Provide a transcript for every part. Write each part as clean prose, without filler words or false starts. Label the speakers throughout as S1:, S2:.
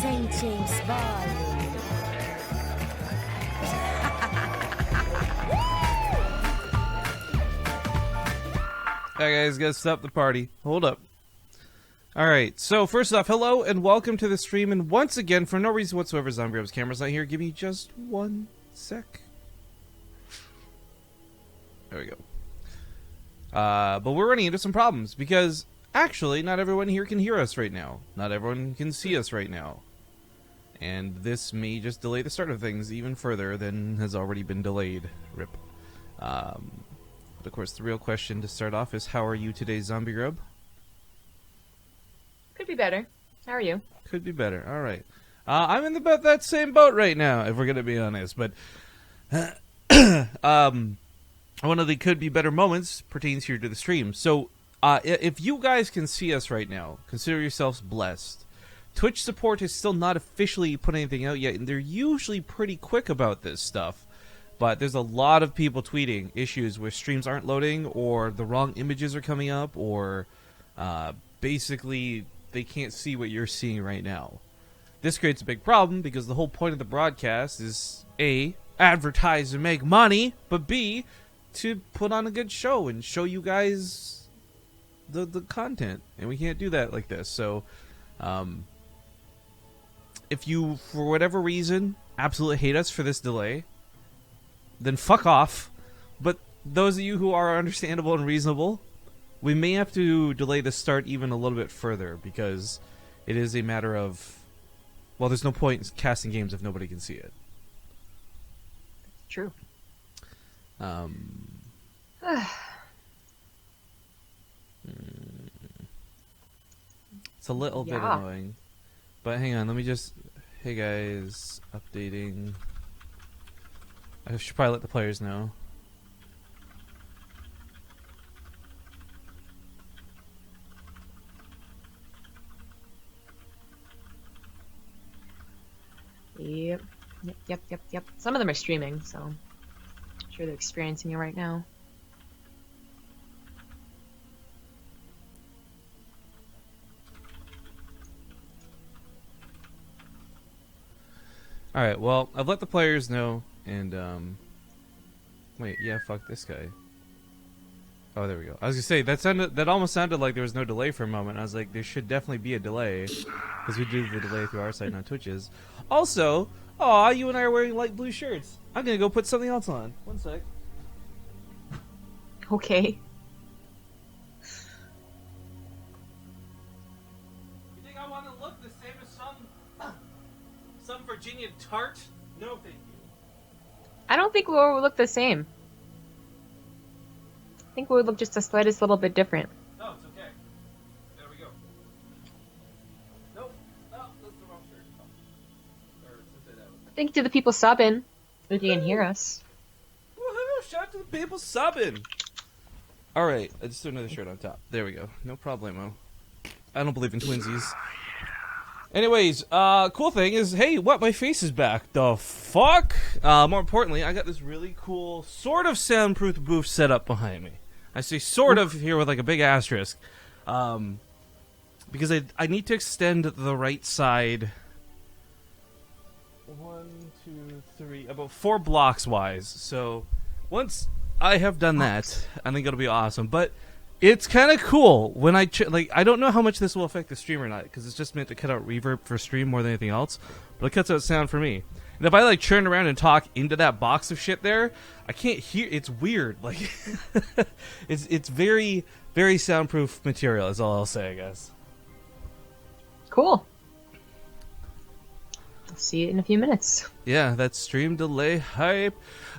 S1: St. James Ball.
S2: Alright guys, gotta stop the party. Hold up. Alright, so first off, hello and welcome to the stream, and once again, for no reason whatsoever, ZombieRub's camera's not here. Give me just 1 sec. There we go. But we're running into some problems, because actually, not everyone here can hear us right now. Not everyone can see us right now. And this may just delay the start of things even further than has already been delayed. RIP. But of course, the real question to start off is, how are you today, ZombieRub?
S3: Could be better. How are you? Could
S2: be better. All right. I'm in about that same boat right now, if we're going to be honest. But one of the could be better moments pertains here to the stream. So if you guys can see us right now, consider yourselves blessed. Twitch support has still not officially put anything out yet, and they're usually pretty quick about this stuff. But there's a lot of people tweeting issues where streams aren't loading, or the wrong images are coming up, or basically they can't see what you're seeing right now. This creates a big problem because the whole point of the broadcast is A, advertise and make money, but B, to put on a good show and show you guys the content. And we can't do that like this. So if you, for whatever reason, absolutely hate us for this delay, then fuck off. But those of you who are understandable and reasonable, we may have to delay the start even a little bit further, because it is a matter of, well, there's no point in casting games if nobody can see it.
S3: True.
S2: It's a little bit annoying. But hang on, let me just... Hey guys, updating... I should probably let the players know.
S3: Yep. Some of them are streaming, so I'm sure they're experiencing it right now.
S2: Alright, well, I've let the players know, and, wait, yeah, fuck this guy. Oh, there we go. I was gonna say, that almost sounded like there was no delay for a moment. I was like, there should definitely be a delay, because we do the delay through our site, not Twitch's. Also, aw, you and I are wearing light blue shirts. I'm gonna go put something else on. 1 sec.
S3: Okay.
S2: You think I want to look the same as some Virginia tart? No, thank you.
S3: I don't think we'll look the same. I think we'll look just the slightest little bit different.
S2: No, it's okay. There we go. Nope. Oh, that's the wrong shirt. Oh. Or,
S3: thank you to the people subbing, if you can hear us.
S2: Woohoo! Shout out to the people subbing! Alright, I just threw another shirt on top. There we go. No problemo. I don't believe in twinsies. Anyways, cool thing is, hey, what? My face is back. The fuck? More importantly, I got this really cool, sort of soundproof booth set up behind me. I say sort of here with like a big asterisk. Because I need to extend the right side 1, 2, 3, about 4 blocks wise. So once I have done that, I think it'll be awesome. But it's kind of cool when I I don't know how much this will affect the stream or not, because it's just meant to cut out reverb for stream more than anything else. But it cuts out sound for me. And if I like turn around and talk into that box of shit there, I can't hear. It's weird. Like it's very, very soundproof material. Is all I'll say, I guess.
S3: Cool. I'll see you in a few minutes.
S2: Yeah, that's stream delay hype.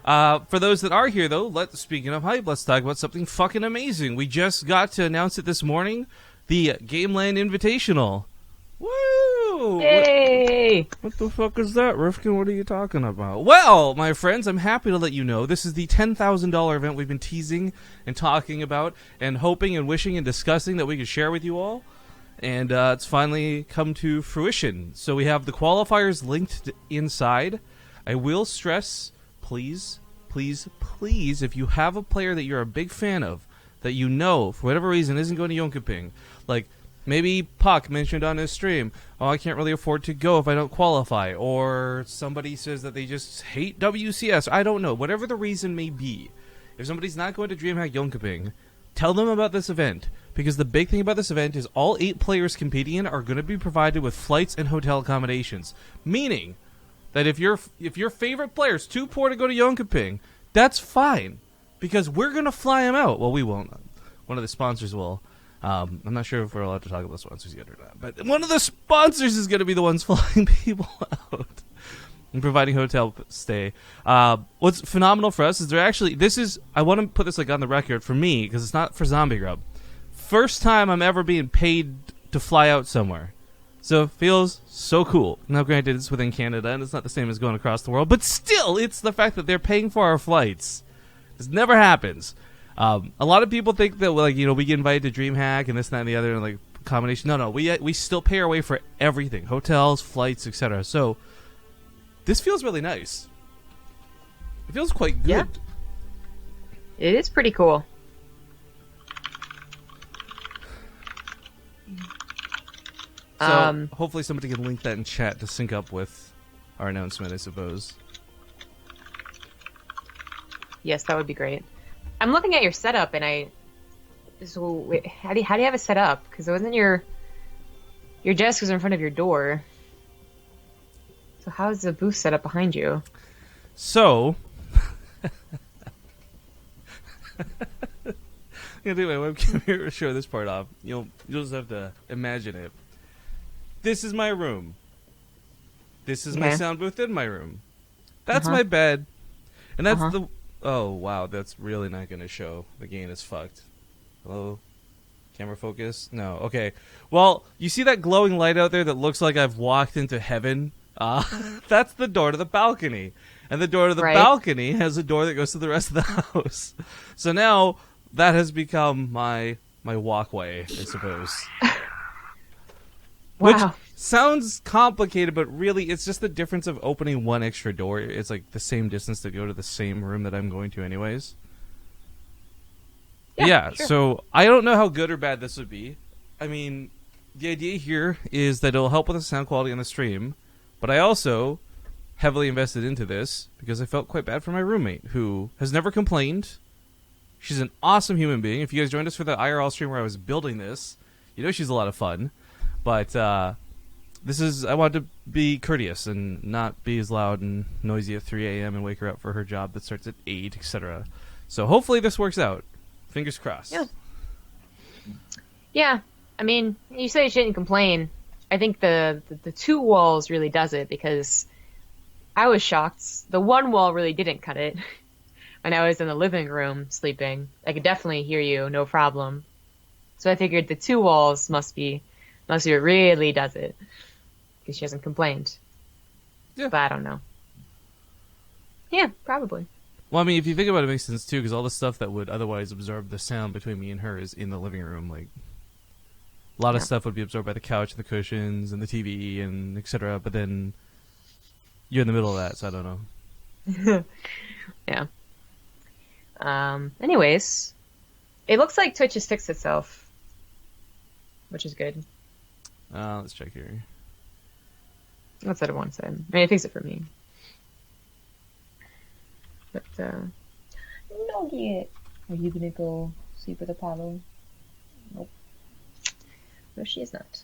S2: For those that are here, though, speaking of hype, let's talk about something fucking amazing. We just got to announce it this morning, the Gameland Invitational. Woo!
S3: Yay!
S2: What the fuck is that, Rifkin? What are you talking about? Well, my friends, I'm happy to let you know this is the $10,000 event we've been teasing and talking about and hoping and wishing and discussing that we could share with you all. And it's finally come to fruition. So we have the qualifiers linked inside. I will stress, please, if you have a player that you're a big fan of, that you know, for whatever reason, isn't going to Yonkaping, like, Maybe Puck mentioned on his stream, oh, I can't really afford to go if I don't qualify. Or somebody says that they just hate WCS. I don't know. Whatever the reason may be. If somebody's not going to DreamHack Jönköping, tell them about this event. Because the big thing about this event is all 8 players competing in are going to be provided with flights and hotel accommodations. Meaning that if your favorite player is too poor to go to Jönköping, that's fine. Because we're going to fly them out. Well, we won't. One of the sponsors will. I'm not sure if we're allowed to talk about sponsors yet or not, but one of the sponsors is going to be the ones flying people out and providing hotel stay. What's phenomenal for us is I want to put this like on the record for me because it's not for Zombie Grub. First time I'm ever being paid to fly out somewhere, so it feels so cool. Now, granted, it's within Canada and it's not the same as going across the world, but still, it's the fact that they're paying for our flights. This never happens. A lot of people think that we get invited to DreamHack and this, that, and the other, and like combination. No, we still pay our way for everything, hotels, flights, etc. So this feels really nice. It feels quite good.
S3: Yeah. It is pretty cool.
S2: So hopefully somebody can link that in chat to sync up with our announcement, I suppose.
S3: Yes, that would be great. I'm looking at your setup, and how do you have it set up? Because it wasn't your desk was in front of your door. So how is the booth set up behind you?
S2: So, I'm gonna do my webcam here to show this part off. You'll just have to imagine it. This is my room. This is my sound booth in my room. That's my bed, and that's the. Oh, wow, that's really not going to show. The gain is fucked. Hello? Camera focus? No. Okay. Well, you see that glowing light out there that looks like I've walked into heaven? That's the door to the balcony. And the door to the balcony has a door that goes to the rest of the house. So now, that has become my walkway, I suppose.
S3: Wow.
S2: Which sounds complicated, but really it's just the difference of opening one extra door. It's like the same distance to go to the same room that I'm going to anyways. Yeah, sure. So I don't know how good or bad this would be. I mean, the idea here is that it'll help with the sound quality on the stream, but I also heavily invested into this because I felt quite bad for my roommate, who has never complained. She's an awesome human being. If you guys joined us for the IRL stream where I was building this, you know she's a lot of fun. But I wanted to be courteous and not be as loud and noisy at 3 a.m. and wake her up for her job that starts at 8, etc. So hopefully this works out. Fingers crossed.
S3: Yeah. I mean, you say you shouldn't complain. I think the 2 walls really does it because I was shocked. The 1 wall really didn't cut it. When I was in the living room sleeping, I could definitely hear you, no problem. So I figured the 2 walls must be what really does it. Because she hasn't complained. Yeah. But I don't know. Yeah, probably.
S2: Well, I mean, if you think about it, it makes sense, too, because all the stuff that would otherwise absorb the sound between me and her is in the living room. Like, a lot of stuff would be absorbed by the couch, and the cushions, and the TV, and etc. But then you're in the middle of that, so I don't know.
S3: Yeah. Anyways, it looks like Twitch has fixed itself, which is good.
S2: Let's check here.
S3: That's what I want to say. I mean, it fixed it for me. But, no yet. Are you gonna go sleep with Apollo? Nope. No, she is not.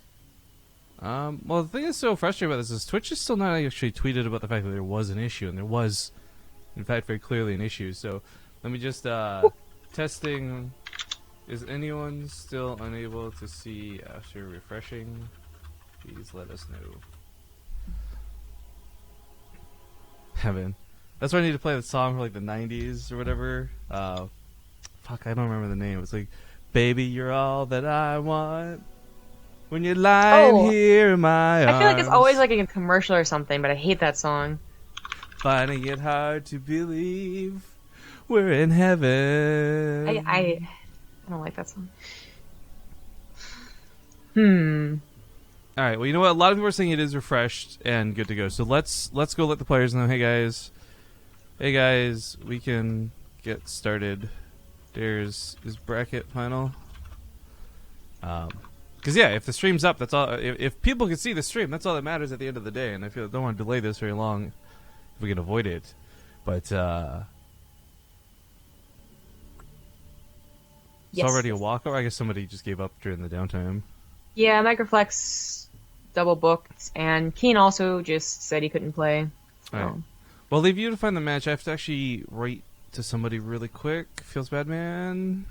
S2: Well, the thing that's so frustrating about this is Twitch is still not actually tweeted about the fact that there was an issue, and there was, in fact, very clearly an issue. So, let me just, testing. Is anyone still unable to see after refreshing? Please let us know. Heaven. That's why I need to play the song from like the 90s or whatever. Fuck, I don't remember the name. It's like, baby, you're all that I want. When you're lying here in my arms.
S3: I feel like it's always like a commercial or something, but I hate that song.
S2: Finding it hard to believe we're in heaven.
S3: I don't like that song.
S2: All right. Well, you know what? A lot of people are saying it is refreshed and good to go. So let's go let the players know. Hey guys, we can get started. Is bracket final. Because yeah, if the stream's up, that's all. If people can see the stream, that's all that matters at the end of the day. And I feel don't want to delay this very long if we can avoid it. But
S3: Yes.
S2: it's already a walkover. I guess somebody just gave up during the downtime.
S3: Yeah, Microflex double booked, and Keen also just said he couldn't play. So.
S2: All right. Well, leave you to find the match. I have to actually write to somebody really quick. Feels bad, man.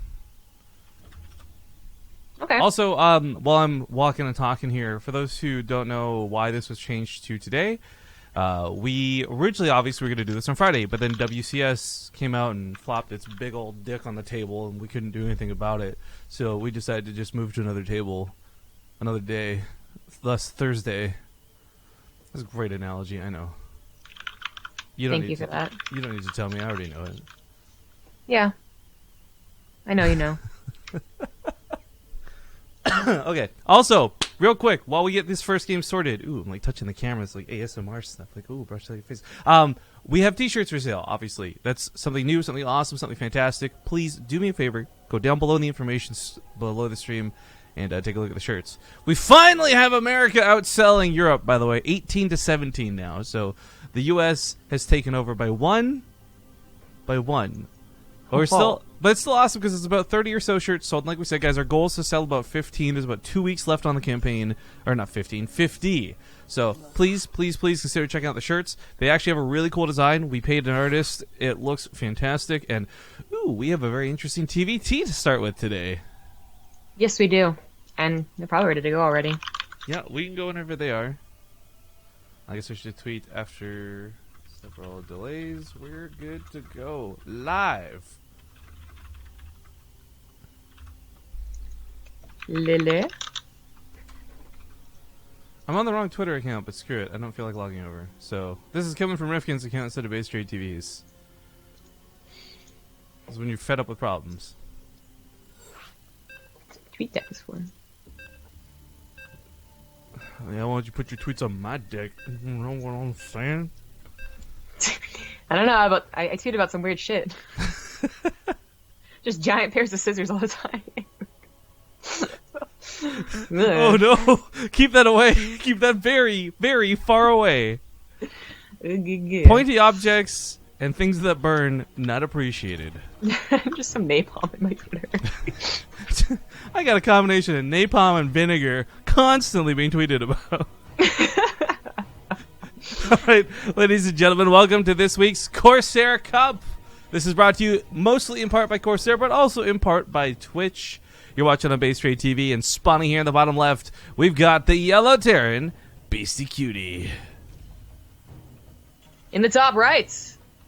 S3: Okay.
S2: Also, while I'm walking and talking here, for those who don't know why this was changed to today, we originally obviously were going to do this on Friday, but then WCS came out and flopped its big old dick on the table, and we couldn't do anything about it. So we decided to just move to another table, another day, thus Thursday. That's a great analogy, I know.
S3: Thank you for that.
S2: You don't need to tell me, I already know it.
S3: Yeah. I know you know.
S2: Okay. Also, real quick, while we get this first game sorted, ooh, I'm like touching the camera. It's like ASMR stuff. Like, ooh, brush your face. We have T-shirts for sale. Obviously, that's something new, something awesome, something fantastic. Please do me a favor. Go down below in the information below the stream and take a look at the shirts. We finally have America outselling Europe. By the way, 18-17 now. So the U.S. has taken over by one. But it's still awesome because it's about 30 or so shirts sold. And like we said, guys, our goal is to sell about 15. There's about 2 weeks left on the campaign. Or not 15, 50. So please, please, please consider checking out the shirts. They actually have a really cool design. We paid an artist. It looks fantastic. And, ooh, we have a very interesting TvT to start with today.
S3: Yes, we do. And they're probably ready to go already.
S2: Yeah, we can go whenever they are. I guess we should tweet after several delays. We're good to go. Live.
S3: Lily.
S2: I'm on the wrong Twitter account, but screw it. I don't feel like logging over. So, this is coming from Rifkin's account instead of BaseTradeTV's. This is when you're fed up with problems.
S3: Tweet that for.
S2: Yeah, why don't you put your tweets on my dick? You know what I'm saying?
S3: I don't know, but I tweet about some weird shit. Just giant pairs of scissors all the time.
S2: Oh no! Keep that away! Keep that very, very far away. Pointy objects and things that burn, not appreciated.
S3: Just some napalm in my Twitter.
S2: I got a combination of napalm and vinegar constantly being tweeted about. Alright, ladies and gentlemen, welcome to this week's Corsair Cup. This is brought to you mostly in part by Corsair, but also in part by Twitch. You're watching on BaseTradeTV, and spawning here in the bottom left, we've got the yellow Terran, Beastyqt.
S3: In the top right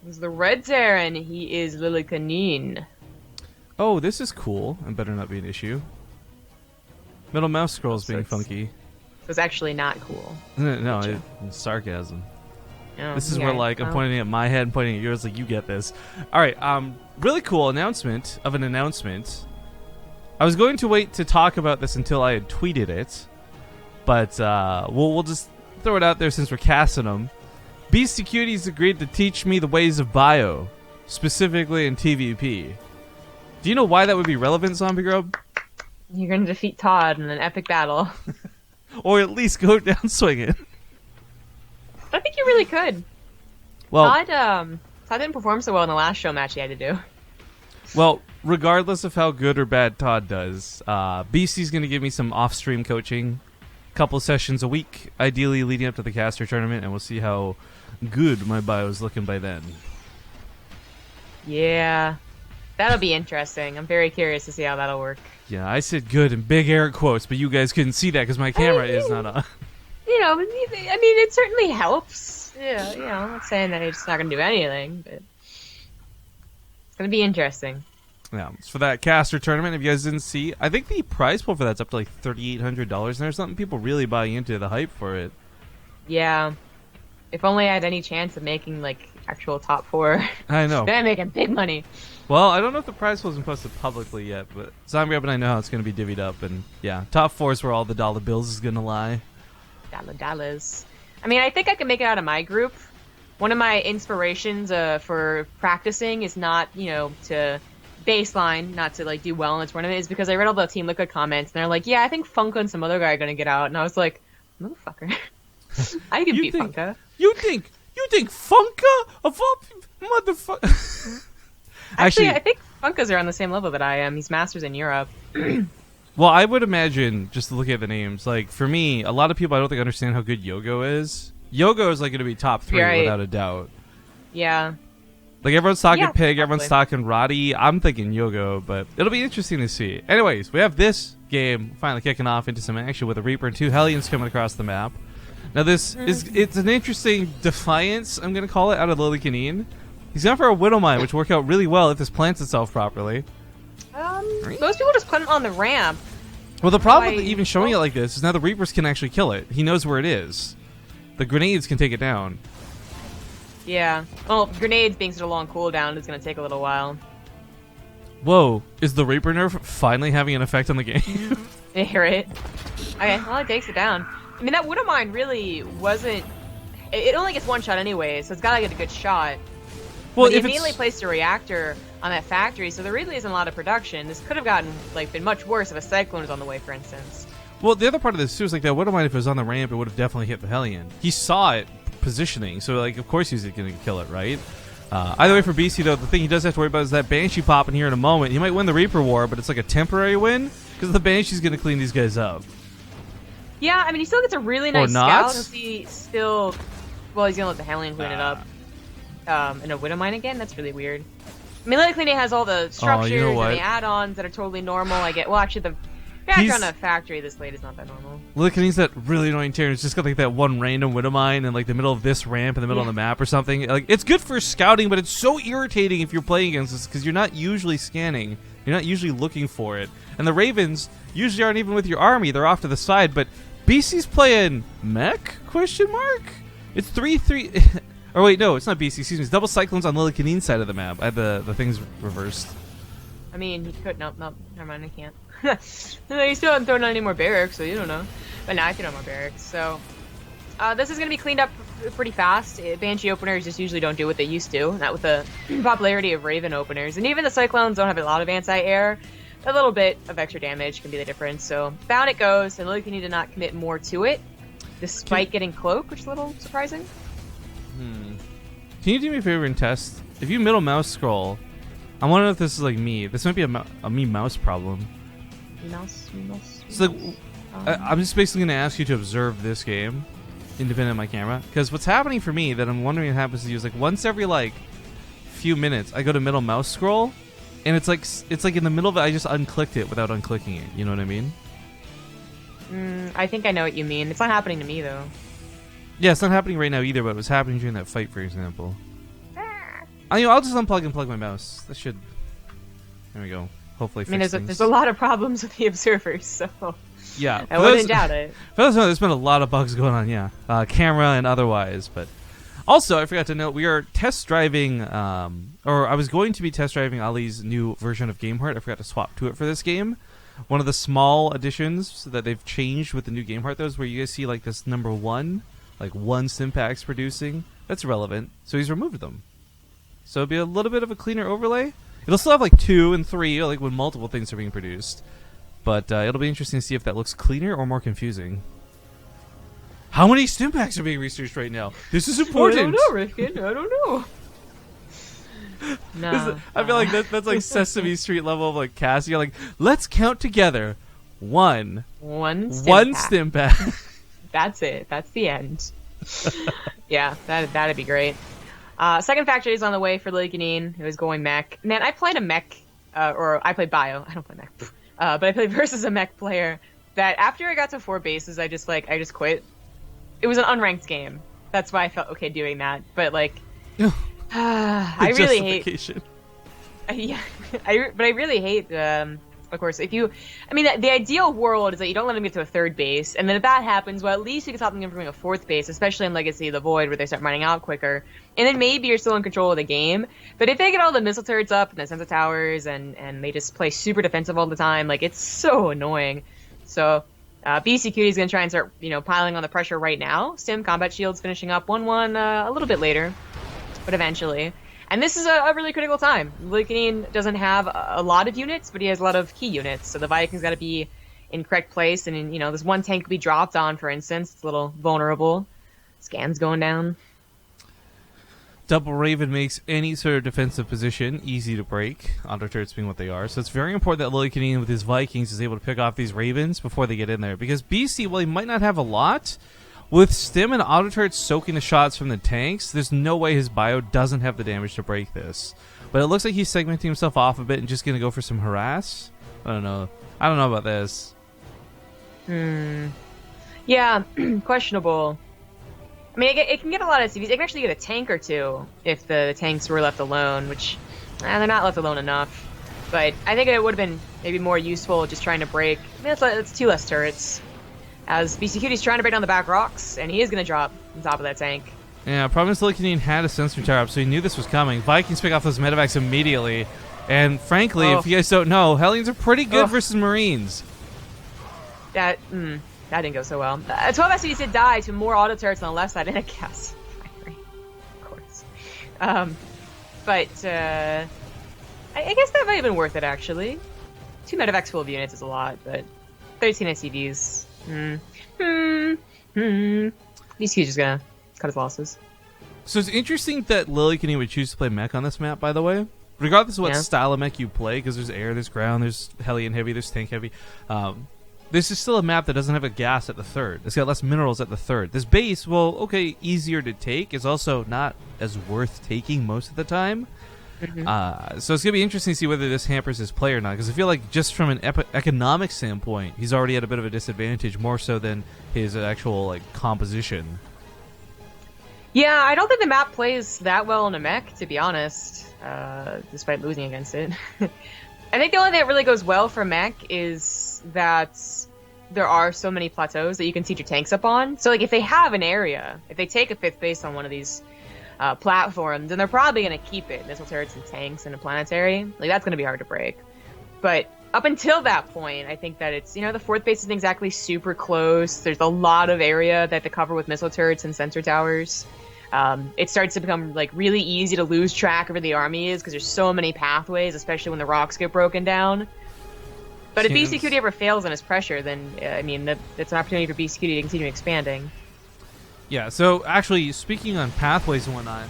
S3: is the red Terran. He is Lillekanin.
S2: Oh, this is cool. And better not be an issue. Middle mouse scrolls being funky.
S3: So it's actually not cool.
S2: No, it's sarcasm.
S3: Oh,
S2: This is where, like, I'm pointing at my head and pointing at yours, like, you get this. Alright, really cool announcement of an announcement. I was going to wait to talk about this until I had tweeted it, but we'll just throw it out there since we're casting them. Beastyqt's agreed to teach me the ways of bio, specifically in TvP. Do you know why that would be relevant, Zombie Grub?
S3: You're going to defeat Todd in an epic battle.
S2: Or at least go down swinging.
S3: I think you really could.
S2: Well,
S3: Todd didn't perform so well in the last show match he had to do.
S2: Well, regardless of how good or bad Todd does, Beasty's going to give me some off-stream coaching, couple sessions a week, ideally leading up to the caster tournament, and we'll see how good my bio is looking by then.
S3: Yeah, that'll be interesting. I'm very curious to see how that'll work.
S2: Yeah, I said good in big air quotes, but you guys couldn't see that because my camera is not on.
S3: You know, I mean, it certainly helps. Yeah, you know, I'm not saying that it's not going to do anything, but it's going to be interesting.
S2: Yeah, it's for that caster tournament. If you guys didn't see, I think the prize pool for that's up to like $3,800, and there's something people really buying into the hype for it.
S3: Yeah. If only I had any chance of making, like, actual top 4.
S2: I know.
S3: Then I'm making big money.
S2: Well, I don't know if the prize pool isn't posted publicly yet, but Zombie Grub and I know how it's going to be divvied up, and yeah, top 4 is where all the dollar bills is going to lie.
S3: Dollars. I mean, I think I can make it out of my group. One of my inspirations for practicing is not, you know, to baseline not to like do well in the tournament is because I read all the Team Liquid comments and they're like, yeah, I think Funka and some other guy are gonna get out, and I was like, motherfucker, I can beat Funka.
S2: You think Funka of all motherfucker?
S3: Actually, I think Funkas are on the same level that I am. He's masters in Europe.
S2: Well, I would imagine, just to look at the names, like, for me, a lot of people I don't think understand how good Yogo is. Yogo is, like, going to be top 3 without a doubt.
S3: Yeah.
S2: Like, everyone's talking Pig,
S3: probably.
S2: everyone's talking Roddy. I'm thinking Yogo, but it'll be interesting to see. Anyways, we have this game finally kicking off into some action with a Reaper and 2 Hellions coming across the map. Now, it's an interesting defiance, I'm going to call it, out of Lillekanin. He's gone for a Widowmine, which worked out really well if this plants itself properly.
S3: Most people just put it on the ramp.
S2: Well, the problem with even showing it like this is now the Reapers can actually kill it. He knows where it is. The grenades can take it down.
S3: Yeah. Well, grenades being such a long cooldown is going to take a little while.
S2: Whoa. Is the Reaper nerf finally having an effect on the game?
S3: I hear it. Okay, well, it takes it down. I mean, that Widowmine really wasn't... It only gets one shot anyway, so it's got to get a good shot. Well, he immediately placed a reactor on that factory, so there really isn't a lot of production. This could have been much worse if a Cyclone was on the way, for instance.
S2: Well, the other part of this, too, is like that Widowmine, if it was on the ramp, it would have definitely hit the Hellion. He saw it positioning, so, like, of course he's going to kill it, right? Either way, for BC, though, the thing he does have to worry about is that Banshee popping here in a moment. He might win the Reaper War, but it's like a temporary win, because the Banshee's going to clean these guys up.
S3: Yeah, I mean, he still gets a really nice scout. He's still... Well, he's going to let the Hellion clean it up. And a Widowmine again? That's really weird. I mean, LilyKanaan has all the structures and the add-ons that are totally normal. Well, actually, the reactor on a factory this late is not that normal.
S2: LilyKanaan's that really annoying turn. It's just got like that one random Widowmine in like the middle of this ramp in the middle of the map or something. Like, it's good for scouting, but it's so irritating if you're playing against this because you're not usually scanning. You're not usually looking for it. And the Ravens usually aren't even with your army. They're off to the side. But BC's playing mech? ? It's 3-3... Or wait, no, it's not BC. Excuse me. It's double Cyclones on Lillekanin's side of the map. I had the things reversed.
S3: I mean, he could. Nope. Never mind, I can't. You still haven't thrown out any more barracks, so you don't know. But now I threw out more barracks. So this is going to be cleaned up pretty fast. Banshee openers just usually don't do what they used to. Not with the popularity of Raven openers. And even the Cyclones don't have a lot of anti-air. A little bit of extra damage can be the difference. So down it goes, and Lillekanin did not commit more to it, despite getting Cloak, which is a little surprising.
S2: Can you do me a favor and test? If you middle mouse scroll, I wonder if this is like me. This might be a me mouse problem. So I'm just basically going to ask you to observe this game, independent of my camera, because what's happening for me that I'm wondering what happens to you is like once every like few minutes I go to middle mouse scroll, and it's like in the middle of it I just unclicked it without unclicking it. You know what I mean?
S3: I think I know what you mean. It's not happening to me though.
S2: Yeah, it's not happening right now either, but it was happening during that fight, for example. I'll just unplug and plug my mouse. That should... There we go. Hopefully fix things.
S3: There's a lot of problems with the observers, so...
S2: Yeah.
S3: I wouldn't doubt it.
S2: For those who know, there's been a lot of bugs going on, yeah. Camera and otherwise, but... Also, I forgot to note, we are test driving... or I was going to be test driving Ali's new version of GameHeart. I forgot to swap to it for this game. One of the small additions that they've changed with the new GameHeart, though, is where you guys see, like, this number 1... like one Stimpak's producing, that's relevant. So he's removed them. So it'll be a little bit of a cleaner overlay. It'll still have like 2 and 3, like when multiple things are being produced. But it'll be interesting to see if that looks cleaner or more confusing. How many Stimpaks are being researched right now? This is important.
S3: I don't know, Ricken. I don't know. No.
S2: I feel like that's like Sesame Street level of like Cassie. You're like, let's count together. One Stimpak.
S3: That's it. That's the end. Yeah, that'd be great. Second factory is on the way for LilyKanaan, who is going mech. Man, I played a mech, or I played bio. I don't play mech. But I played versus a mech player that after I got to 4 bases, I just quit. It was an unranked game. That's why I felt okay doing that. But like, I really hate... Yeah, but I really hate... Of course, the ideal world is that you don't let them get to a 3rd base, and then if that happens, well, at least you can stop them from going a 4th base, especially in Legacy of the Void, where they start running out quicker, and then maybe you're still in control of the game. But if they get all the missile turrets up and the sensor towers, and they just play super defensive all the time, like, it's so annoying. So, Beastyqt is going to try and start, piling on the pressure right now. Stim Combat Shield's finishing up 1-1 a little bit later, but eventually. And this is a really critical time. Lillekanin doesn't have a lot of units, but he has a lot of key units. So the Viking's got to be in correct place. And, this one tank could be dropped on, for instance. It's a little vulnerable. Scans going down.
S2: Double Raven makes any sort of defensive position easy to break, auto turrets being what they are. So it's very important that Lillekanin with his Vikings is able to pick off these Ravens before they get in there. Because BC, while he might not have a lot, with Stim and auto turrets soaking the shots from the tanks, there's no way his bio doesn't have the damage to break this. But it looks like he's segmenting himself off a bit and just going to go for some harass. I don't know about this.
S3: Yeah, questionable. I mean, it can get a lot of CVs. It can actually get a tank or two if the tanks were left alone, which they're not left alone enough. But I think it would have been maybe more useful just trying to break. I mean, it's 2 less turrets. As Beastyqt is trying to break down the back rocks, and he is going to drop on top of that tank.
S2: Yeah, problem is Lillekanin had a sensor tower up, so he knew this was coming. Vikings pick off those medevacs immediately. And frankly, if you guys don't know, Hellions are pretty good versus Marines.
S3: That didn't go so well. 12 SCVs did die to more auto turrets on the left side and a gas factory, of course. But I guess that might have been worth it, actually. 2 medevacs full of units is a lot, but 13 SCVs. He's just gonna cut his losses.
S2: So it's interesting that Lillekanin would choose to play mech on this map, by the way. Regardless of what style of mech you play, because there's air, there's ground, there's Hellion heavy, there's tank heavy. This is still a map that doesn't have a gas at the third. It's got less minerals at the third. This base, well, okay, easier to take, is also not as worth taking most of the time. So it's going to be interesting to see whether this hampers his play or not, because I feel like just from an economic standpoint, he's already at a bit of a disadvantage, more so than his actual composition.
S3: Yeah, I don't think the map plays that well in a mech, to be honest, despite losing against it. I think the only thing that really goes well for mech is that there are so many plateaus that you can seat your tanks up on. So, if they have an area, if they take a 5th base on one of these platforms, then they're probably going to keep it. Missile turrets and tanks and a planetary. That's going to be hard to break. But up until that point, I think that it's, the 4th base isn't exactly super close. There's a lot of area that they cover with missile turrets and sensor towers. It starts to become really easy to lose track of where the army is because there's so many pathways, especially when the rocks get broken down. But if Beastyqt ever fails on his pressure, then that's an opportunity for Beastyqt to continue expanding.
S2: Yeah, so actually, speaking on pathways and whatnot,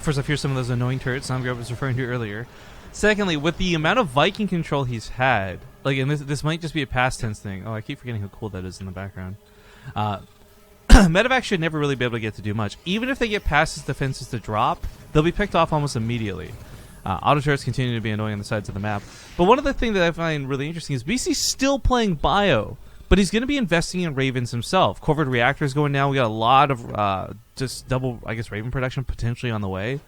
S2: first off, here's some of those annoying turrets Samgrub was referring to earlier. Secondly, with the amount of Viking control he's had, and this might just be a past tense thing. Oh, I keep forgetting how cool that is in the background. Medevac should never really be able to get to do much. Even if they get past his defenses to drop, they'll be picked off almost immediately. Auto turrets continue to be annoying on the sides of the map. But one of the things that I find really interesting is BC's still playing Bio, but he's going to be investing in Ravens himself. Corvid reactors going down. We got a lot of just double, Raven production potentially on the way.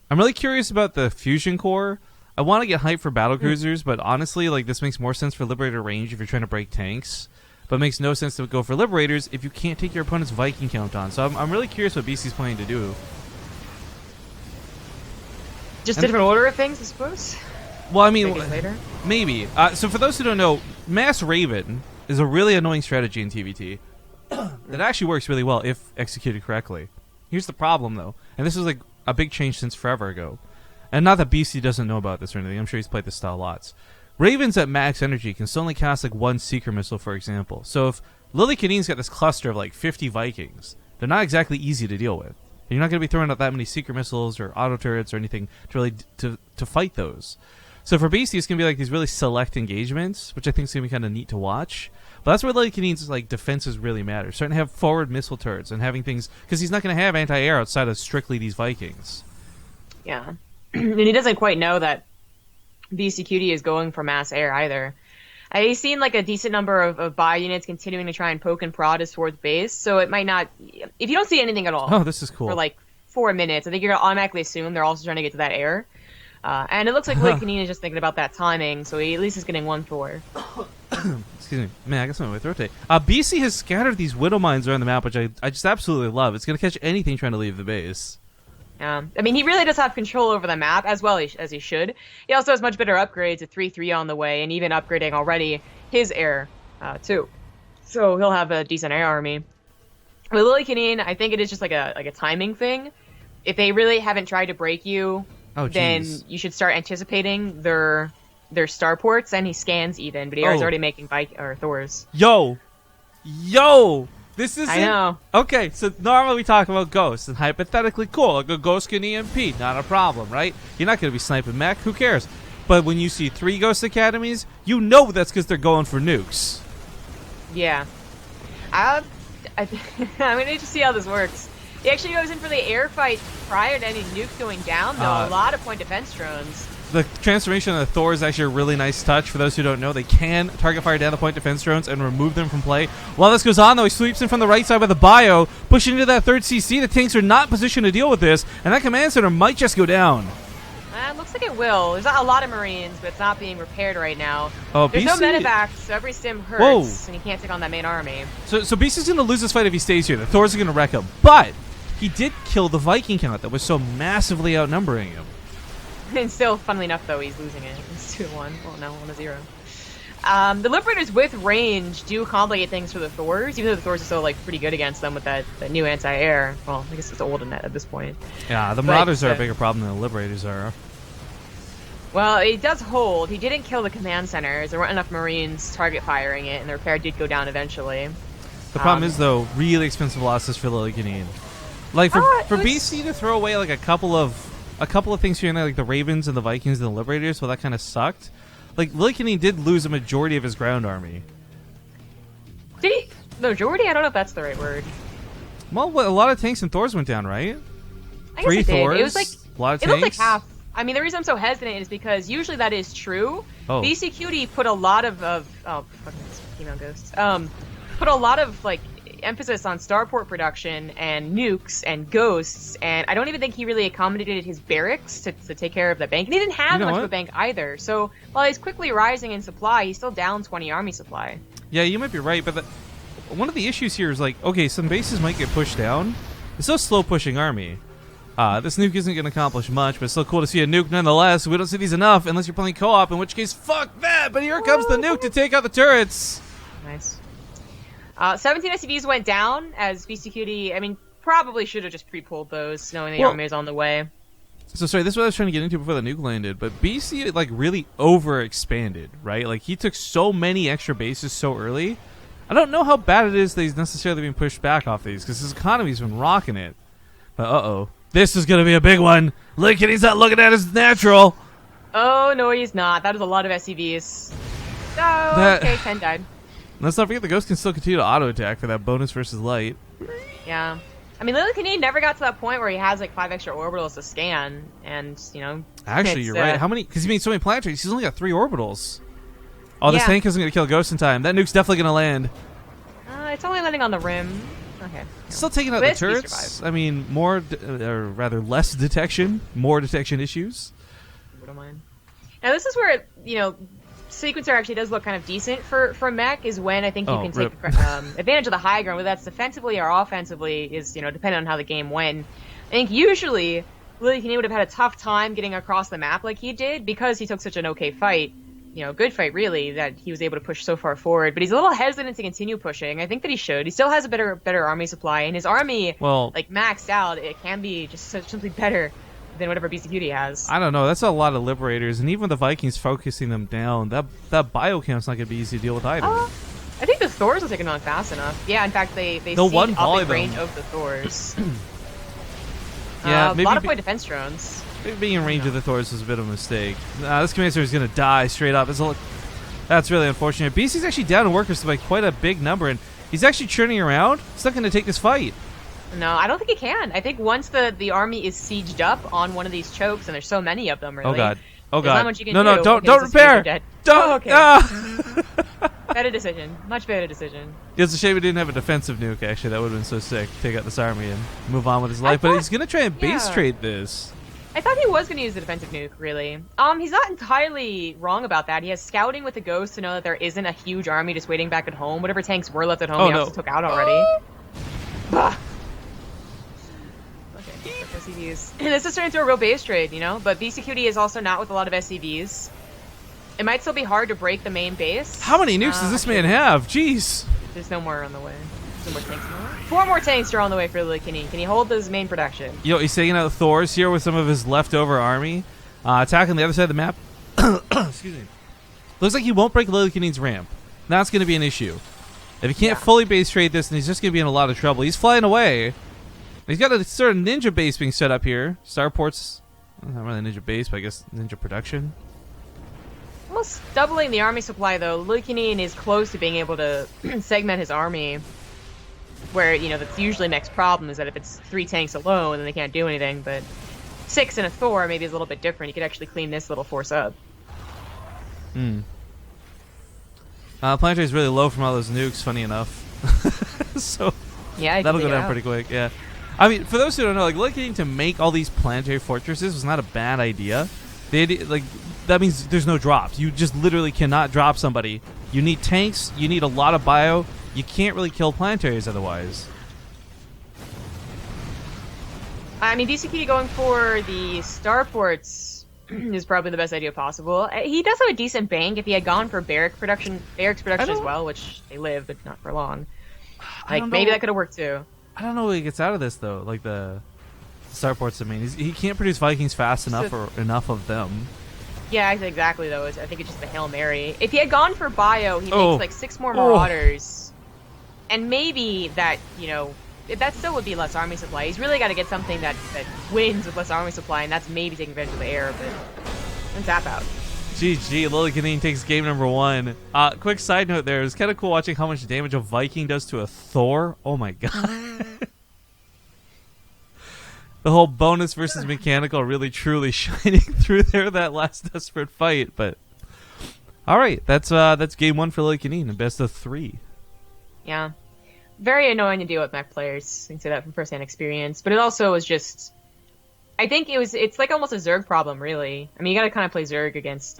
S2: I'm really curious about the fusion core. I want to get hyped for battle cruisers, but honestly, this makes more sense for Liberator range if you're trying to break tanks. But it makes no sense to go for Liberators if you can't take your opponent's Viking count on. So I'm really curious what BC's planning to do.
S3: Just a different order of things, I suppose?
S2: Well,
S3: later?
S2: Maybe. So for those who don't know, Mass Raven is a really annoying strategy in TvT that actually works really well if executed correctly. Here's the problem, though, and this is a big change since forever ago. And not that BC doesn't know about this or anything. I'm sure he's played this style lots. Ravens at max energy can still only cast one Seeker missile, for example. So if Lillekanin's got this cluster of 50 Vikings, they're not exactly easy to deal with. You're not going to be throwing out that many Seeker missiles or auto turrets or anything to really to fight those. So for BC, it's going to be these really select engagements, which I think is going to be kind of neat to watch. But that's where Lillekanin's defenses really matter. Starting to have forward missile turrets and having things, because he's not going to have anti-air outside of strictly these Vikings.
S3: Yeah, and he doesn't quite know that Beastyqt is going for mass air either. He's seen a decent number of buy units continuing to try and poke and prod his 4th base, so it might not. If you don't see anything at all,
S2: oh, this is cool.
S3: For 4 minutes, I think you're gonna automatically assume they're also trying to get to that air. And it looks like Lillekanin is just thinking about that timing, so he at least is getting 1-4.
S2: Excuse me. Man, I got something in my throat today. BC has scattered these Widow Mines around the map, which I just absolutely love. It's going to catch anything trying to leave the base.
S3: He really does have control over the map, as well as he should. He also has much better upgrades, a 3-3 on the way, and even upgrading already his air, too. So he'll have a decent air army. With Lillekanin, I think it is just a timing thing. If they really haven't tried to break you
S2: Oh,
S3: then
S2: jeez.
S3: you should start anticipating their starports, and he scans even, but he was already making Thors.
S2: Yo! This is
S3: I know.
S2: Okay, so normally we talk about ghosts, and hypothetically, cool, like a ghost can EMP, not a problem, right? You're not going to be sniping mech, who cares? But when you see 3 Ghost Academies, you know that's because they're going for nukes.
S3: Yeah. I'm going to need to see how this works. He actually goes in for the air fight prior to any nuke going down, though. A lot of point defense drones.
S2: The transformation of the Thor is actually a really nice touch. For those who don't know, they can target fire down the point defense drones and remove them from play. While this goes on, though, he sweeps in from the right side with the bio, pushing into that 3rd CC. The tanks are not positioned to deal with this, and that command center might just go down.
S3: Looks like it will. There's not a lot of Marines, but it's not being repaired right now.
S2: Oh,
S3: There's no
S2: BC
S3: medevac, so every stim hurts, and he can't take on that main army.
S2: So BC's going to lose this fight if he stays here. The Thors are going to wreck him. But he did kill the Viking count that was so massively outnumbering him.
S3: And still, funnily enough, though, he's losing it. It's 2-1. Well, no, 1-0. The Liberators with range do complicate things for the Thors, even though the Thors are still like pretty good against them with that new anti-air. Well, I guess it's old at this point.
S2: Yeah, the Marauders are a bigger problem than the Liberators are.
S3: Well, it does hold. He didn't kill the command centers. There weren't enough Marines target firing it, and the repair did go down eventually.
S2: The problem is, though, really expensive losses for Lillekanin. Like, for BC to throw away, like, a couple of things here and there, like the Ravens and the Vikings and the Liberators, well, that kind of sucked. Like, Lillekanin did lose a majority of his ground army.
S3: Did he? The majority? I don't know if that's the right word.
S2: Well, a lot of tanks and Thors went down, right?
S3: I guess
S2: 3
S3: it did.
S2: Thors,
S3: It was like,
S2: a lot of
S3: it
S2: tanks.
S3: looked like half. I mean, the reason I'm so hesitant is because usually that is true.
S2: Oh.
S3: Beastyqt put a lot of fucking female ghosts. Put a lot of like emphasis on starport production and nukes and ghosts, and I don't even think he really accommodated his barracks to take care of the bank. And he didn't have much of a bank either. So while he's quickly rising in supply, he's still down 20 army supply.
S2: Yeah, you might be right, but one of the issues here is like, okay, some bases might get pushed down. It's still slow pushing army. This nuke isn't going to accomplish much, but it's still cool to see a nuke nonetheless. We don't see these enough unless you're playing co-op, in which case, fuck that! But here comes the nuke to take out the turrets!
S3: Nice. 17 SCVs went down as Beastyqt, I mean, probably should have just pre-pulled those, knowing the army is on the way.
S2: So, sorry, this is what I was trying to get into before the nuke landed, but BC, like, really overexpanded, right? Like, he took so many extra bases so early. I don't know how bad it is that he's necessarily being pushed back off these, because his economy's been rocking it. But, uh-oh. This is going to be a big one. Lillekanin's not looking at it as natural.
S3: Oh, no, he's not. That is a lot of SCVs. Oh, okay, 10 died.
S2: Let's not forget the Ghost can still continue to auto-attack for that bonus versus light.
S3: Yeah. I mean, Lillekanin never got to that point where he has, like, 5 extra orbitals to scan, and, you know...
S2: Actually, you're right. How many... Because he made so many planetaries, he's only got 3 orbitals. Oh, this tank isn't going to kill Ghost in time. That nuke's definitely going to land.
S3: It's only landing on the rim. Okay.
S2: Still taking out the turrets. I mean, or rather less detection, more detection issues.
S3: I don't mind. Now this is where, you know, Sequencer actually does look kind of decent for mech, is when I think you can take advantage of the high ground, whether that's defensively or offensively, is, you know, depending on how the game went. I think usually Lillekanin would have had a tough time getting across the map like he did because he took such an okay fight. You know, good fight, really, that he was able to push so far forward. But he's a little hesitant to continue pushing. I think that he should. He still has a better army supply, and his army, like, maxed out, it can be just simply better than whatever Beastyqt has.
S2: I don't know. That's a lot of Liberators, and even the Vikings focusing them down, that biocam's not going to be easy to deal with either.
S3: I think the Thors will take him on fast enough. Yeah, in fact, they
S2: one
S3: up in range of the Thors.
S2: Yeah,
S3: a lot of point defense drones.
S2: Maybe being in range of the Thors was a bit of a mistake. This commander is going to die straight up. That's really unfortunate. BC's actually down in workers by quite a big number, and he's actually churning around. He's not going to take this fight.
S3: No, I don't think he can. I think once the army is sieged up on one of these chokes, and there's so many of them, really.
S2: Oh, God. Oh, God.
S3: Not much you can
S2: no,
S3: do.
S2: don't repair! Don't!
S3: Okay. Better decision. Much better decision.
S2: It's a shame he didn't have a defensive nuke, actually. That would have been so sick. Take out this army and move on with his life. But he's going to try and base trade this.
S3: I thought he was going to use the defensive nuke, really. He's not entirely wrong about that. He has scouting with the Ghost to know that there isn't a huge army just waiting back at home. Whatever tanks were left at home, he also took out already. Okay, SCVs. This is turning into a real base trade, you know? But Beastyqt is also not with a lot of SCVs. It might still be hard to break the main base.
S2: How many nukes does this man have? Jeez.
S3: There's no more on the way. There's no more tanks on the way. 4 more tanks are on the way for Lillekanin. Can he hold his main production?
S2: Yo, he's taking out Thors here with some of his leftover army. Attacking the other side of the map. Excuse me. Looks like he won't break Lillekanin's ramp. That's going to be an issue. If he can't fully base trade this, then he's just going to be in a lot of trouble. He's flying away. He's got a sort of ninja base being set up here. Starport's not really ninja base, but I guess ninja production.
S3: Almost doubling the army supply, though. Lillekanin is close to being able to segment his army. Where, that's usually Mech's problem, is that if it's 3 tanks alone, then they can't do anything. But 6 and a Thor maybe is a little bit different. You could actually clean this little force up.
S2: Planetary is really low from all those nukes, funny enough. So
S3: yeah,
S2: that'll go down pretty quick, yeah. I mean, for those who don't know, like, looking to make all these planetary fortresses was not a bad idea. The idea, like, that means there's no drops. You just literally cannot drop somebody. You need tanks, you need a lot of bio. You can't really kill planetaries otherwise.
S3: I mean, Beastyqt going for the starports is probably the best idea possible. He does have a decent bank. If he had gone for barracks production as well, which they live, but not for long. Like, maybe that could have worked too.
S2: I don't know what he gets out of this, though. Like, the starports, I mean. He can't produce Vikings fast enough or enough of them. Yeah,
S3: exactly, though. I think it's just a Hail Mary. If he had gone for bio, he makes, like, 6 more Marauders. And maybe that, that still would be less army supply. He's really got to get something that wins with less army supply, and that's maybe taking advantage of the air, but then tap out.
S2: GG, Lillekanin takes game number 1. Quick side note there, it's kind of cool watching how much damage a Viking does to a Thor. Oh my god. The whole bonus versus mechanical really truly shining through there that last desperate fight, but alright, that's game 1 for Lillekanin, a best of 3.
S3: Yeah. Very annoying to deal with mech players. I can say that from first-hand experience. But it also was just... I think it's like almost a Zerg problem, really. I mean, you gotta kind of play Zerg against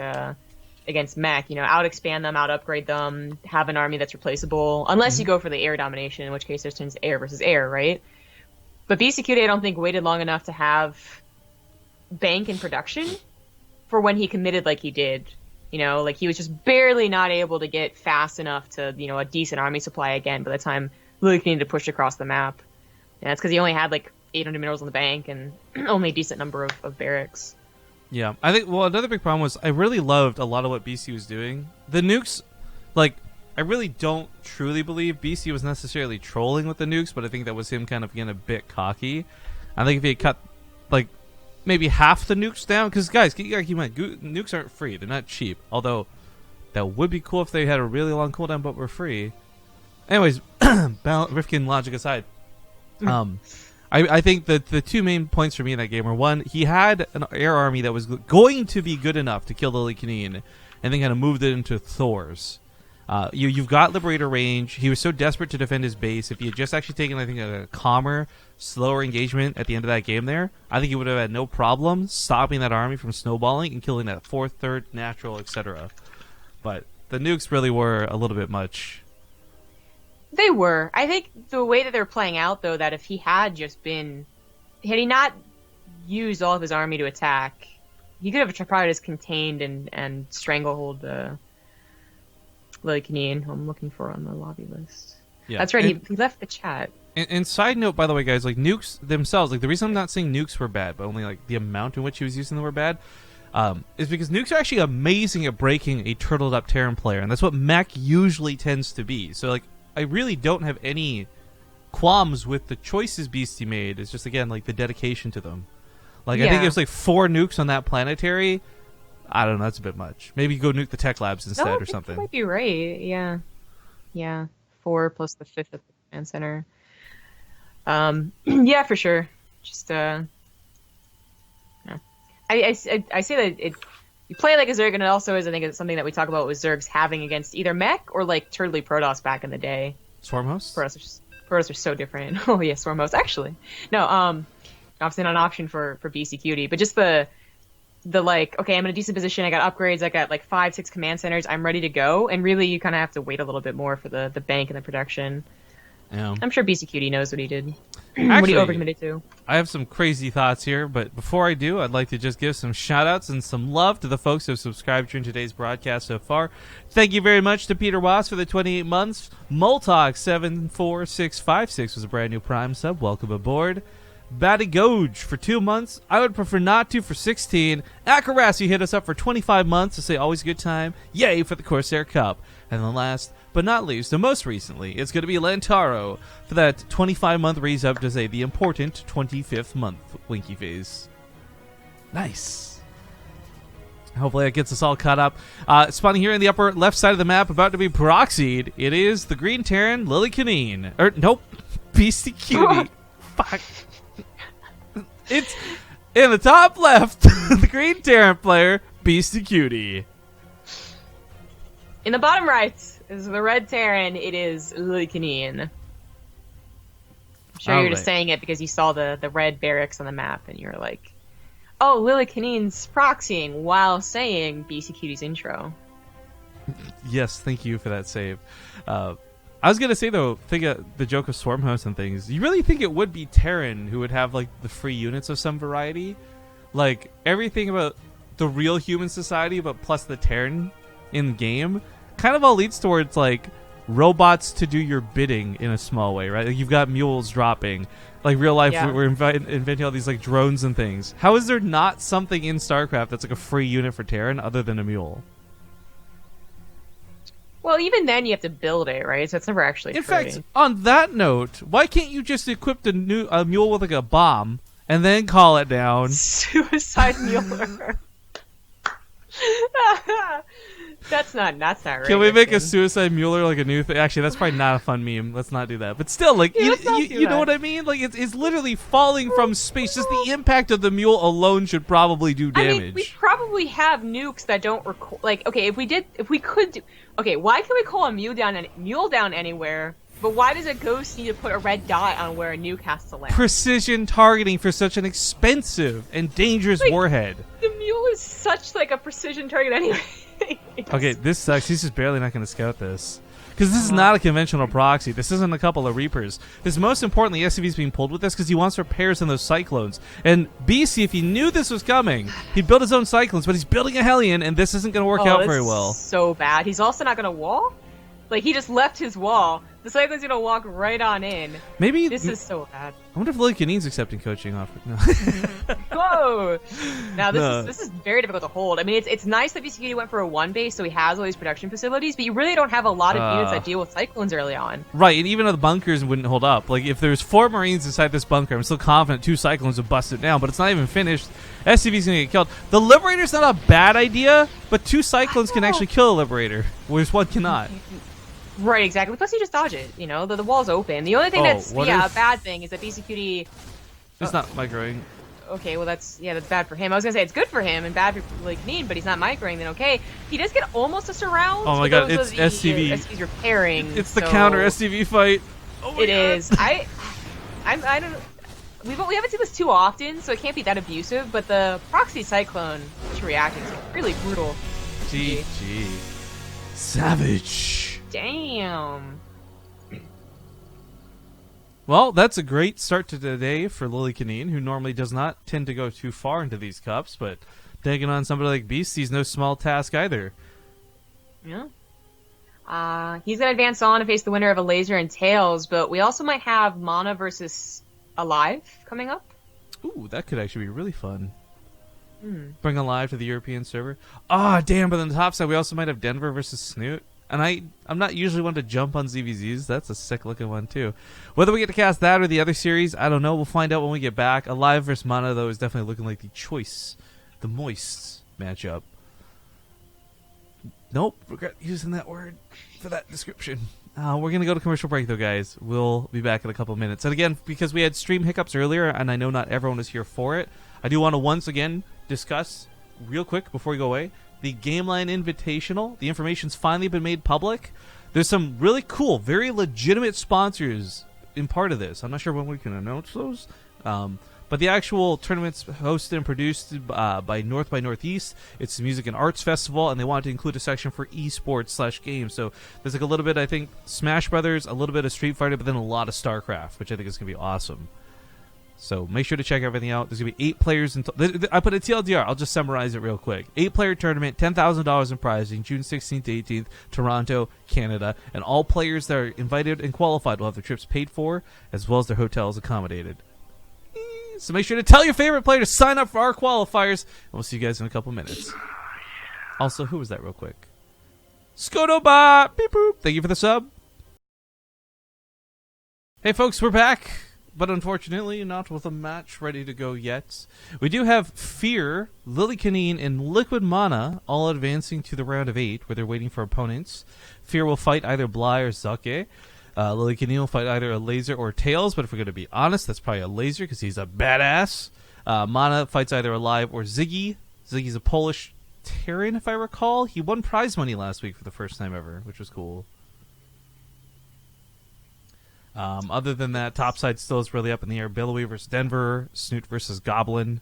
S3: mech. Out-expand them, out-upgrade them, have an army that's replaceable. Unless you go for the air domination, in which case there's turns air versus air, right? But Beastyqt, I don't think, waited long enough to have bank in production for when he committed like he did. Like, he was just barely not able to get fast enough to, a decent army supply again by the time Lillekanin needed to push across the map. And that's because he only had, like, 800 minerals in the bank and only a decent number of barracks.
S2: Yeah, I think, another big problem was I really loved a lot of what BC was doing. The nukes, like, I really don't truly believe BC was necessarily trolling with the nukes, but I think that was him kind of getting a bit cocky. I think if he had cut, like, maybe half the nukes down, because guys, keep in mind, nukes aren't free; they're not cheap. Although that would be cool if they had a really long cooldown, but were free. Anyways, Rifkin logic aside, I think that the 2 main points for me in that game were, 1, he had an air army that was going to be good enough to kill Lillekanin, and then kind of moved it into Thor's. You've got Liberator range. He was so desperate to defend his base. If he had just actually taken, I think, a calmer, slower engagement at the end of that game there, I think he would have had no problem stopping that army from snowballing and killing that 4th, 3rd, natural, etc. But the nukes really were a little bit much.
S3: They were. I think the way that they're playing out, though, that if he had he not used all of his army to attack, he could have probably just contained and stranglehold the Lillekanin, who I'm looking for on the lobby list. Yeah. That's right, he left the chat.
S2: And side note, by the way, guys, like, nukes themselves, like, the reason I'm not saying nukes were bad, but only, like, the amount in which he was using them were bad, is because nukes are actually amazing at breaking a turtled-up Terran player, and that's what mech usually tends to be. So, like, I really don't have any qualms with the choices Beastie made. It's just, again, like, the dedication to them. Like, I think it was, like, 4 nukes on that planetary. I don't know, that's a bit much. Maybe go nuke the tech labs instead or something.
S3: You might be right, yeah. Yeah, 4 plus the 5th at the command center. Yeah, for sure. Just, yeah. I say that you play like a Zerg, and it also is, I think, it's something that we talk about with Zergs having against either mech or, like, Turtley Protoss back in the day.
S2: Swarm hosts?
S3: Protoss are so different. Oh, yeah, Swarm hosts, actually. No, obviously not an option for Beastyqt, but just the like, okay, I'm in a decent position, I got upgrades, I got like 5, 6 command centers, I'm ready to go, and really you kind of have to wait a little bit more for the bank and the production.
S2: Yeah.
S3: I'm sure Beastyqt knows what he did. What are you
S2: Actually,
S3: overcommitted to?
S2: I have some crazy thoughts here, but before I do, I'd like to just give some shout-outs and some love to the folks who have subscribed during today's broadcast so far. Thank you very much to Peter Wass for the 28 months. Multalk74656 was a brand new Prime sub. Welcome aboard. Batty Gouge for 2 months. I would prefer not to for 16. Acarassi hit us up for 25 months to say always a good time. Yay for the Corsair Cup. And then last but not least, and most recently, it's going to be Lantaro for that 25-month re-up to say the important 25th month winky face. Nice. Hopefully that gets us all caught up. Spawning here in the upper left side of the map, about to be proxied. It is the Green Terran, Lillekanin. Nope. Beastyqt. Fuck. It's in the top left, the Green Terran player, Beastyqt.
S3: In the bottom right is the Red Terran. It is Lillekanin. I'm sure you're just saying it because you saw the red barracks on the map and you're like, oh, Lillekanin's proxying while saying Beastyqt's intro.
S2: Yes, thank you for that save. I was going to say, though, think of the joke of Swarmhouse and things. You really think it would be Terran who would have, like, the free units of some variety? Like, everything about the real human society, but plus the Terran in game, kind of all leads towards, like, robots to do your bidding in a small way, right? Like, you've got mules dropping. Like, real life,
S3: Yeah.
S2: we're inventing all these, like, drones and things. How is there not something in StarCraft that's, like, a free unit for Terran other than a mule?
S3: Well, even then you have to build it, right? So it's never actually
S2: In
S3: free.
S2: fact, on that note, why can't you just equip a mule with, like, a bomb and then call it down?
S3: Suicide Mueller. That's not right.
S2: Can we make a Suicide Mueller like a new thing? Actually, that's probably not a fun meme. Let's not do that. But still, like,
S3: Yeah, let's not do
S2: you know
S3: that.
S2: what I mean? Like, it's literally falling from space. Just the impact of the mule alone should probably do damage.
S3: I mean, we probably have nukes that don't record. Like, okay, if we could do. Okay, why can we call a mule down anywhere? But why does a ghost need to put a red dot on where a nuke has to land?
S2: Precision targeting for such an expensive and dangerous warhead.
S3: The mule is such like a precision target anyway.
S2: Okay, this sucks. He's just barely not going to scout this. Because this is not a conventional proxy. This isn't a couple of Reapers. This, most importantly, SCV's being pulled with this because he wants repairs on those Cyclones. And BC, if he knew this was coming, he'd build his own Cyclones, but he's building a Hellion, and this isn't going to work out very well.
S3: So bad. He's also not going to wall? Like, he just left his wall. The Cyclone's going to walk right on in.
S2: Maybe
S3: This is so bad.
S2: I wonder if Lillekanin's accepting coaching offer. No.
S3: Whoa! Now
S2: No.
S3: this is very difficult to hold. I mean, it's nice that BCQD went for a 1 base, so he has all these production facilities, but you really don't have a lot of units that deal with Cyclones early on.
S2: Right, and even though the bunkers wouldn't hold up, like if there's 4 Marines inside this bunker, I'm still confident 2 Cyclones would bust it down, but it's not even finished. SCV's gonna get killed. The Liberator's not a bad idea, but 2 Cyclones can actually kill a Liberator, whereas 1 cannot.
S3: Right, exactly. Plus, you just dodge it. You know, the wall's open. The only thing that's a bad thing is that BCQD.
S2: It's not microing.
S3: Okay, well that's bad for him. I was gonna say it's good for him and bad for Lillekanin, but he's not microing. Then okay, he does get almost a surround.
S2: Oh my god, it's SCV.
S3: SCV's repairing.
S2: It's the counter SCV fight. Oh my
S3: It
S2: god.
S3: is. I don't. We haven't seen this too often, so it can't be that abusive. But the proxy cyclone reacting is really brutal.
S2: GG. Savage.
S3: Damn.
S2: Well, that's a great start to the day for Lillekanin, who normally does not tend to go too far into these cups, but taking on somebody like Beasty's no small task either.
S3: Yeah. He's gonna advance on to face the winner of a Laser and Tails, but we also might have Mana versus Alive coming up.
S2: Ooh, that could actually be really fun. Bring Alive to the European server. Ah, damn, but on the top side, we also might have Denver versus Snoot. And I'm not usually one to jump on ZVZs. That's a sick-looking one, too. Whether we get to cast that or the other series, I don't know. We'll find out when we get back. Alive versus Mana, though, is definitely looking like the choice. The moist matchup. Nope, regret using that word for that description. We're going to go to commercial break, though, guys. We'll be back in a couple minutes. And again, because we had stream hiccups earlier, and I know not everyone was here for it, I do want to once again discuss, real quick, before we go away, the Gameline Invitational. The information's finally been made public. There's some really cool, very legitimate sponsors in part of this. I'm not sure when we can announce those. But the actual tournament's hosted and produced by North by Northeast. It's a music and arts festival, and they wanted to include a section for esports/games. So there's like a little bit, I think, Smash Brothers, a little bit of Street Fighter, but then a lot of StarCraft, which I think is going to be awesome. So make sure to check everything out. There's going to be 8 players. I put a TLDR. I'll just summarize it real quick. 8-player tournament, $10,000 in prizing, June 16th to 18th, Toronto, Canada. And all players that are invited and qualified will have their trips paid for, as well as their hotels accommodated. So make sure to tell your favorite player to sign up for our qualifiers. And we'll see you guys in a couple minutes. Also, who was that real quick? Scotobot! Beep boop! Thank you for the sub. Hey folks, we're back. But unfortunately, not with a match ready to go yet. We do have Fear, Lillekanin, and Liquid Mana all advancing to the round of 8, where they're waiting for opponents. Fear will fight either Bly or Zake. Lillekanin will fight either a Laser or Tails, but if we're going to be honest, that's probably a Laser because he's a badass. Mana fights either Alive or Ziggy. Ziggy's a Polish Terran, if I recall. He won prize money last week for the first time ever, which was cool. Other than that, topside still is really up in the air. Billowee versus Denver, Snoot versus Goblin.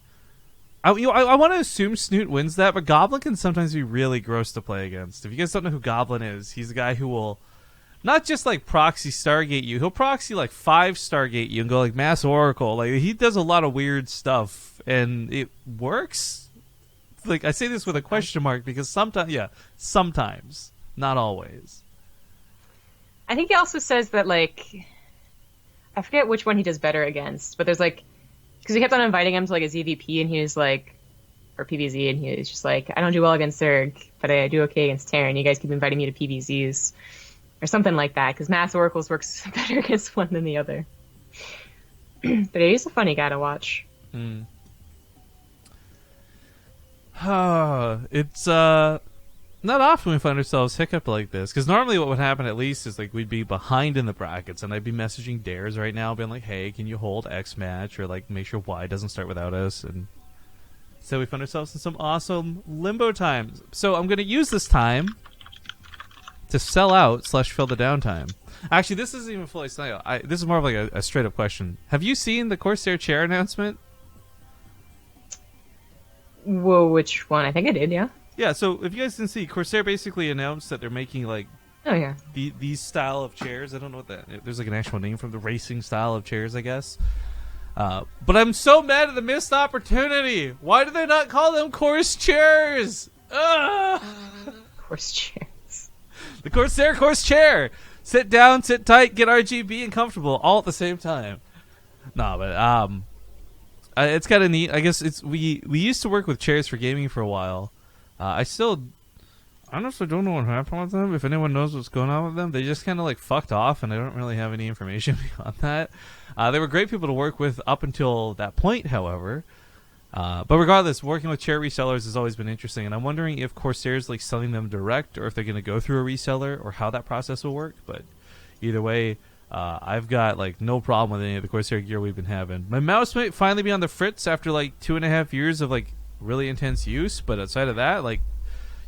S2: I want to assume Snoot wins that, but Goblin can sometimes be really gross to play against. If you guys don't know who Goblin is, he's a guy who will not just like proxy Stargate you, he'll proxy like 5 Stargate you and go like Mass Oracle. Like he does a lot of weird stuff, and it works. Like I say this with a question mark because sometimes, not always.
S3: I think he also says that like. I forget which one he does better against, but there's like, because we kept on inviting him to like a ZVP, and he was like, or PVZ, and he was just like, I don't do well against Zerg, but I do okay against Terran. You guys keep inviting me to PVZs, or something like that, because Mass Oracles works better against one than the other. But he's a funny guy to watch.
S2: It's not often we find ourselves hiccup like this, because normally what would happen at least is like we'd be behind in the brackets, and I'd be messaging Dares right now being like, hey, can you hold X match, or like make sure Y doesn't start without us, and so we find ourselves in some awesome limbo times. So I'm going to use this time to sell out / fill the downtime. Actually, this isn't even fully selling out. This is more of like a straight up question. Have you seen the Corsair chair announcement?
S3: Whoa, which one? I think I did, yeah.
S2: Yeah, so if you guys didn't see, Corsair basically announced that they're making like these style of chairs. I don't know what that. There's like an actual name for the racing style of chairs, I guess. But I'm so mad at the missed opportunity. Why do they not call them Corsair chairs?
S3: Corsair chairs.
S2: The Corsair chair. Sit down, sit tight, get RGB and comfortable, all at the same time. No, but it's kind of neat. I guess it's we used to work with chairs for gaming for a while. I still honestly don't know what happened with them. If anyone knows what's going on with them, they just kind of like fucked off, and I don't really have any information beyond that. They were great people to work with up until that point, however. But regardless, working with chair resellers has always been interesting, and I'm wondering if Corsair's like selling them direct, or if they're going to go through a reseller, or how that process will work. But either way, I've got like no problem with any of the Corsair gear we've been having. My mouse might finally be on the fritz after like 2.5 years of like really intense use, but outside of that, like,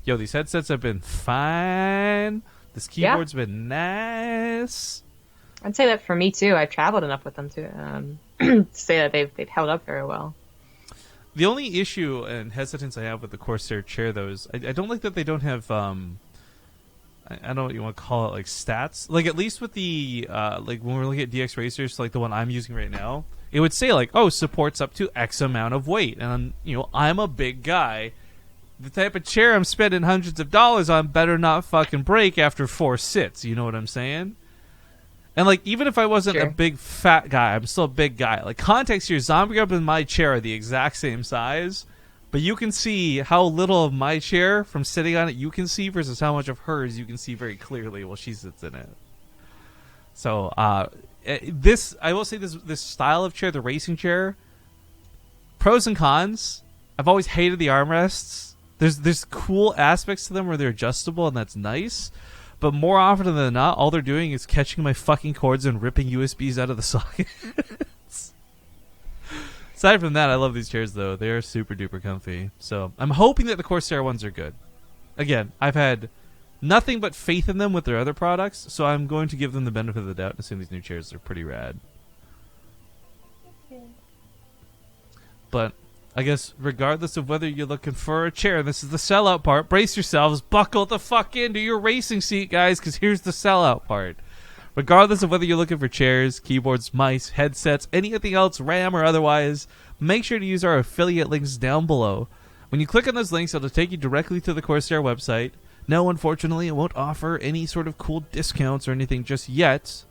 S2: yo, these headsets have been fine. This keyboard's been nice.
S3: I'd say that for me too. I've traveled enough with them to say that they've held up very well.
S2: The only issue and hesitance I have with the Corsair chair, though, is I don't like that they don't have I don't know what you want to call it, like stats. Like at least with the like when we're looking at DX Racers, like the one I'm using right now, it would say like, oh, supports up to X amount of weight, and I'm a big guy. The type of chair I'm spending hundreds of dollars on better not fucking break after 4 sits. You know what I'm saying? And like even if I wasn't a big fat guy, I'm still a big guy. Like context here, Zombie Grub and my chair are the exact same size. But you can see how little of my chair from sitting on it you can see versus how much of hers you can see very clearly while she sits in it. So this, I will say, this style of chair, the racing chair, pros and cons. I've always hated the armrests. There's cool aspects to them where they're adjustable, and that's nice. But more often than not, all they're doing is catching my fucking cords and ripping USBs out of the socket. Aside from that, I love these chairs, though. They are super duper comfy. So I'm hoping that the Corsair ones are good. Again, I've had nothing but faith in them with their other products, so I'm going to give them the benefit of the doubt and assume these new chairs are pretty rad. But I guess regardless of whether you're looking for a chair, this is the sellout part. Brace yourselves. Buckle the fuck into your racing seat, guys, because here's the sellout part. Regardless of whether you're looking for chairs, keyboards, mice, headsets, anything else, RAM or otherwise, make sure to use our affiliate links down below. When you click on those links, it'll take you directly to the Corsair website. No, unfortunately, it won't offer any sort of cool discounts or anything just yet.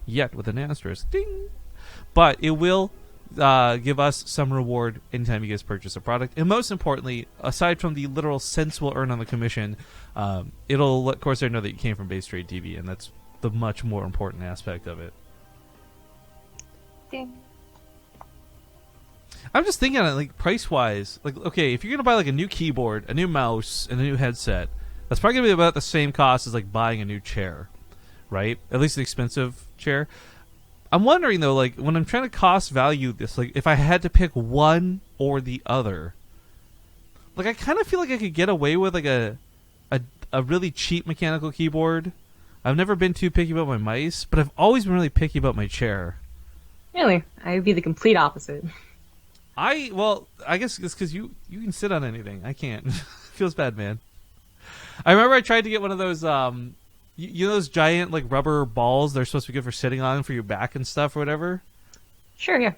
S2: Yet, with an asterisk. Ding! But it will give us some reward anytime you guys purchase a product. And most importantly, aside from the literal cents we'll earn on the commission, it'll let Corsair know that you came from BaseTradeTV, and that's the much more important aspect of it.
S3: Ding.
S2: I'm just thinking, like, price-wise, like, okay, if you're going to buy, like, a new keyboard, a new mouse, and a new headset, that's probably going to be about the same cost as, like, buying a new chair, right? At least an expensive chair. I'm wondering, though, like, when I'm trying to cost value this, like, if I had to pick one or the other, like, I kind of feel like I could get away with, like, a really cheap mechanical keyboard. I've never been too picky about my mice, but I've always been really picky about my chair.
S3: Really? I would be the complete opposite.
S2: Well, I guess it's because you can sit on anything. I can't. Feels bad, man. I remember I tried to get one of those, you know those giant, like, rubber balls they're supposed to be good for sitting on for your back and stuff or whatever?
S3: Sure, yeah.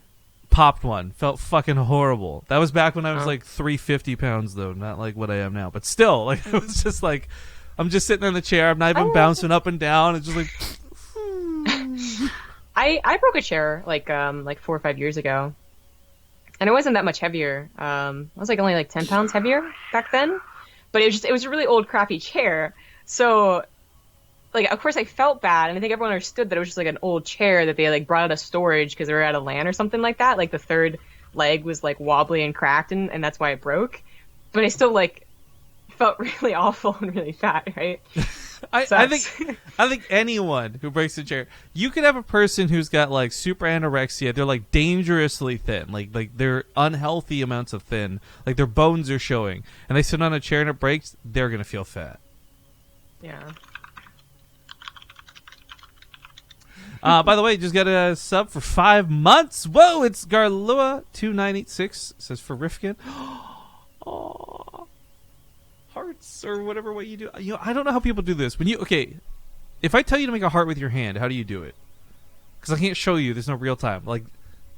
S2: Popped one. Felt fucking horrible. That was back when I was, like, 350 pounds, though. Not like what I am now. But still, like, it was just like, I'm just sitting in the chair. I'm not even bouncing up and down. It's just like...
S3: I broke a chair, like 4 or 5 years ago. And it wasn't that much heavier. I was, like, only, like, 10 pounds heavier back then. But it was a really old, crappy chair. So... like, of course I felt bad, and I think everyone understood that it was just, like, an old chair that they, like, brought out of storage because they were out of LAN or something like that. Like, the third leg was, like, wobbly and cracked, and that's why it broke. But I still, like, felt really awful and really fat, right?
S2: I think anyone who breaks a chair, you could have a person who's got, like, super anorexia. They're, like, dangerously thin. Like they're unhealthy amounts of thin. Like, their bones are showing. And they sit on a chair and it breaks, they're going to feel fat.
S3: Yeah.
S2: By the way, just got a sub for 5 months. Whoa, it's Garlua2986. Says for Rifkin. Oh, hearts or whatever way you do. You know, I don't know how people do this. If I tell you to make a heart with your hand, how do you do it? Because I can't show you. There's no real time. Like,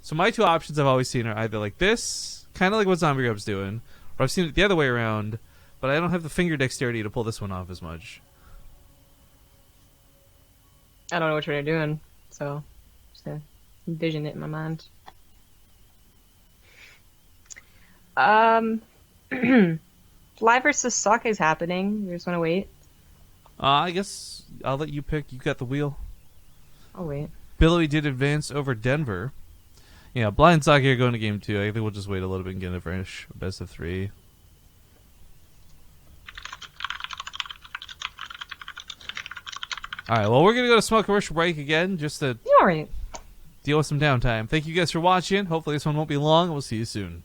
S2: so my two options I've always seen are either like this, kind of like what Zombie Grub's doing, or I've seen it the other way around, but I don't have the finger dexterity to pull this one off as much.
S3: I don't know which one you're doing, so just envision it in my mind. Fly versus Suck is happening. You just want to wait?
S2: I guess I'll let you pick. You got the wheel.
S3: I'll wait.
S2: Billowy did advance over Denver. Yeah, Blind Sock here going to game 2. I think we'll just wait a little bit and get a fresh best of 3. All right, well, we're going to go to small commercial break again just to
S3: All right.
S2: deal with some downtime. Thank you guys for watching. Hopefully this one won't be long, and we'll see you soon.